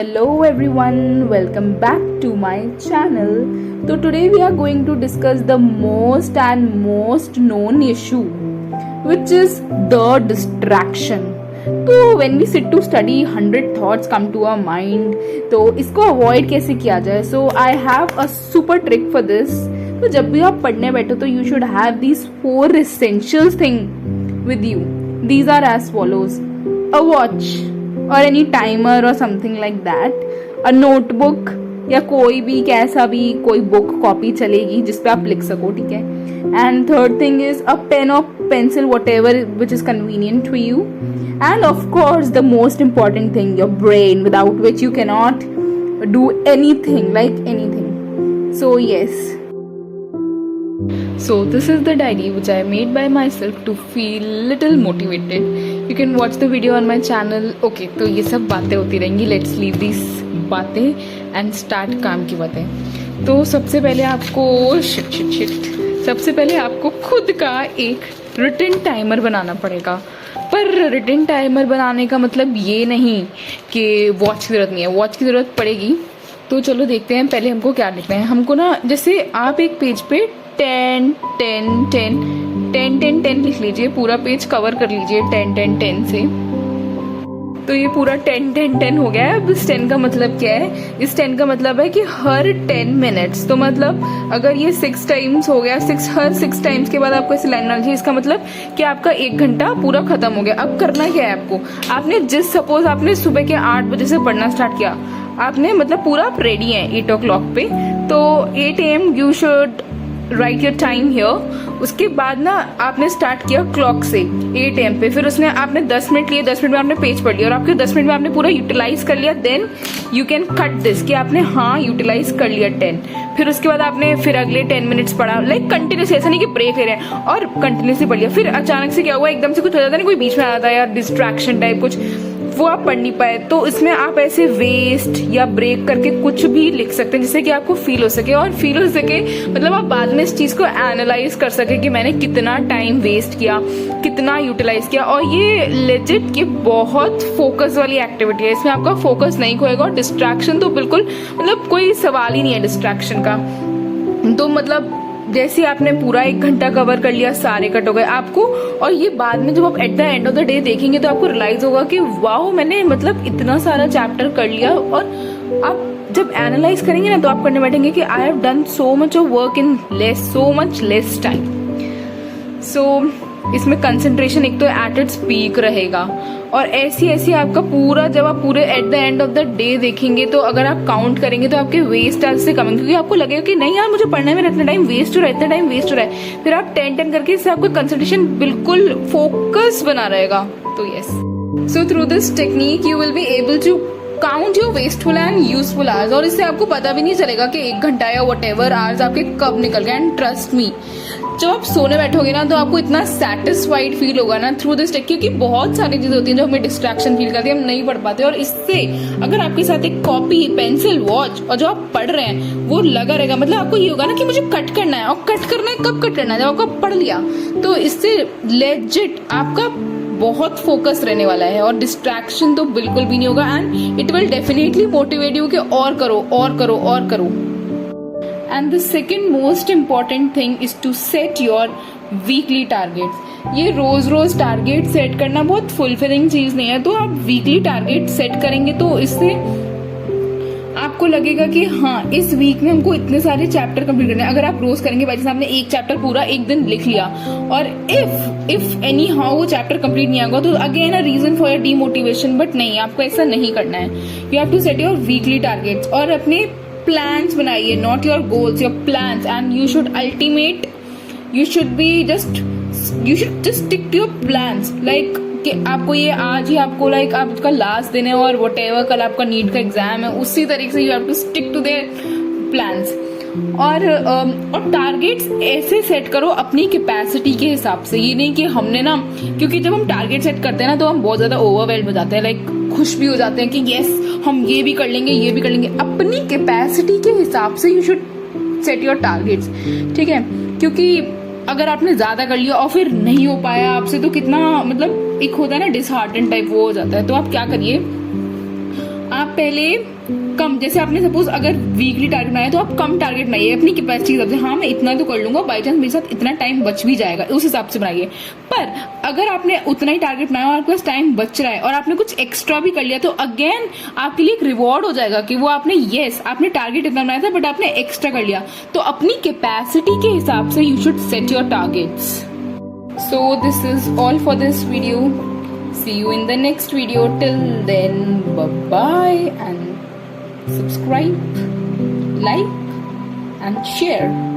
Hello everyone, welcome back to my channel. So today we are going to discuss the most known issue, which is the distraction. तो when we sit to study, 100 thoughts come to our mind. तो इसको avoid कैसे किया जाए? So I have a super trick for this. तो जब भी आप पढ़ने बैठो तो you should have these 4 essentials thing with you. These are as follows: a watch or any timer or something like that, a notebook या कोई भी कैसा भी कोई बुक कॉपी चलेगी जिस पे आप लिख सको, ठीक है. And third thing is a pen और pencil, whatever which is convenient to you. And of course the most important thing, your brain, without which you can not do anything, like anything. So yes, so this is the diary which I made by myself to feel little motivated. You can watch the video on my channel. Okay, तो ये सब बातें होती रहेंगी. Let's leave these बातें and start काम की बातें. तो सबसे पहले आपको सबसे पहले आपको खुद का एक रिटन टाइमर बनाना पड़ेगा. पर रिटन टाइमर बनाने का मतलब ये नहीं कि वॉच की जरूरत नहीं है. वॉच की जरूरत पड़ेगी. तो चलो देखते हैं पहले हमको क्या लिखना है. हमको ना, जैसे आप एक पेज पे 10 10 10 10 10 10 लिख लीजिए. पूरा पेज कवर कर लीजिए 10 10 10 से. तो ये पूरा 10 10 10 हो गया है. अब इस 10 का मतलब क्या है? इस 10 का मतलब है कि हर 10 मिनट्स, तो मतलब अगर ये 6 टाइम्स हो गया, हर 6 टाइम्स के बाद आपको ऐसी लाइन बनानी चाहिए. इसका मतलब कि आपका 1 घंटा पूरा खत्म हो गया. अब करना क्या है आपको? आपने सपोज आपने सुबह के 8 बजे से पढ़ना स्टार्ट किया, आपने मतलब पूरा आप रेडी है 8 o'clock पे. तो 8 AM you should write your time here. उसके बाद ना आपने स्टार्ट किया क्लॉक से 8 AM पे. फिर उसने आपने 10 मिनट लिए, 10 मिनट में आपने पेज पढ़ लिया और आपके 10 मिनट में आपने पूरा यूटिलाइज कर लिया. Then you can cut this कि आपने हाँ यूटिलाइज कर लिया 10. फिर उसके बाद आपने फिर अगले 10 मिनट्स पढ़ा, लाइक कंटिन्यूस, ऐसा नहीं कि ब्रेक ले रहे हैं, और कंटिन्यूसली पढ़ लिया. फिर अचानक से क्या हुआ, एकदम से कुछ हो जाता है ना, कोई बीच में आ जाता है या डिस्ट्रैक्शन टाइप कुछ, वो आप पढ़ नहीं पाए. तो इसमें आप ऐसे वेस्ट या ब्रेक करके कुछ भी लिख सकते हैं जिससे कि आपको फील हो सके, और फील हो सके मतलब आप बाद में इस चीज को एनालाइज कर सके कि मैंने कितना टाइम वेस्ट किया, कितना यूटिलाइज किया. और ये लेजिट की बहुत फोकस वाली एक्टिविटी है. इसमें आपका फोकस नहीं खोएगा और डिस्ट्रैक्शन तो बिल्कुल मतलब कोई सवाल ही नहीं है डिस्ट्रैक्शन का. तो मतलब जैसे आपने पूरा 1 घंटा कवर कर लिया, सारे कट हो गए आपको. और ये बाद में जब आप at the end of the day देखेंगे तो आपको रियलाइज होगा कि वाओ, मैंने मतलब इतना सारा चैप्टर कर लिया. और आप जब एनालाइज करेंगे ना तो आप करने बैठेंगे कि I have done so much of work in so much less time. So इसमें कंसंट्रेशन एक तो एट इट्स पीक रहेगा. और ऐसी आपका पूरा, जब आप पूरे at the end of the day देखेंगे तो अगर आप काउंट करेंगे तो आपके वेस्ट आज से कम है, क्योंकि आपको लगेगा कि नहीं यार मुझे पढ़ने में इतना टाइम वेस्ट हो रहा है, इतना टाइम वेस्ट हो रहा है. फिर आप 10 10 करके इससे आपका कंसंट्रेशन बिल्कुल फोकस बना रहेगा. तो yes, so through this technique you will be able to count your wasteful and useful hours. और इससे आपको पता भी नहीं चलेगा कि 1 घंटा या वट एवर आवर्स आपके कब निकल गए. एंड ट्रस्ट मी, जब आप सोने बैठोगे ना तो आपको इतना सेटिस्फाइड फील होगा ना थ्रू दिस टेक, क्योंकि बहुत सारी चीजें होती हैं जो हमें डिस्ट्रैक्शन फील करती है, हम नहीं पढ़ पाते. और इससे अगर आपके साथ एक कॉपी, पेंसिल, वॉच और जो आप पढ़ रहे हैं वो लगा रहेगा, मतलब आपको ये होगा ना कि मुझे कट करना है. और कट करना है कब कट करना है? जब आपको पढ़ लिया. तो इससे लेजिट आपका बहुत फोकस रहने वाला है और डिस्ट्रैक्शन तो बिल्कुल भी नहीं होगा. And it will definitely motivate you कि और करो और करो और करो. And the second most important thing is to set your weekly targets. ये रोज टारगेट सेट करना बहुत फुलफिलिंग चीज नहीं है. तो आप वीकली टारगेट सेट करेंगे तो इससे आपको लगेगा कि हाँ इस वीक में हमको इतने सारे चैप्टर कंप्लीट करने हैं. अगर आप रोज करेंगे, बाई चांस आपने एक चैप्टर पूरा एक दिन लिख लिया और इफ एनी हाउ वो चैप्टर कंप्लीट नहीं होगा तो again a reason for your demotivation. But नहीं, आपको ऐसा नहीं करना है. You have to set your weekly targets और अपने प्लान्स बनाइए, not your goals, your plans. And you should just stick to your plans. Like कि आपको ये आज ही आपको लाइक आपका लास्ट दिन है और वट एवर कल आपका नीट का एग्जाम है, उसी तरीके से you have to stick to their plans. और टारगेट्स ऐसे सेट करो अपनी कैपेसिटी के हिसाब से. ये नहीं कि हमने ना, क्योंकि जब हम टारगेट सेट करते हैं ना तो हम बहुत ज्यादा ओवरवेल्ड हो जाते हैं, लाइक खुश भी हो जाते हैं कि यस हम ये भी कर लेंगे, ये भी कर लेंगे. अपनी कैपेसिटी के हिसाब से you should set your targets, ठीक है. क्योंकि अगर आपने ज्यादा कर लिया और फिर नहीं हो पाया आपसे तो कितना मतलब एक होता है ना डिसहार्टन टाइप, वो हो जाता है. तो आप क्या करिए, आप पहले कम, जैसे आपने सपोज अगर वीकली टारगेट बनाया तो आप कम टारगेट बनाइए अपनी कैपेसिटी के हिसाब से। हाँ मैं इतना तो कर लूंगा, बाई चांस मेरे साथ इतना टाइम बच भी जाएगा, उस हिसाब से बनाइए। पर अगर आपने उतना ही टारगेट बनाया और आपके पास टाइम बच रहा है और आपने कुछ एक्स्ट्रा भी कर लिया, तो अगेन आपके लिए एक रिवॉर्ड हो जाएगा कि वो आपने आपने टारगेट इतना बनाया था बट आपने एक्स्ट्रा कर लिया। तो अपनी कैपेसिटी के हिसाब से you should set your targets. So this is all for this video. See you in the next video. Till then, bye bye, and subscribe, like and share.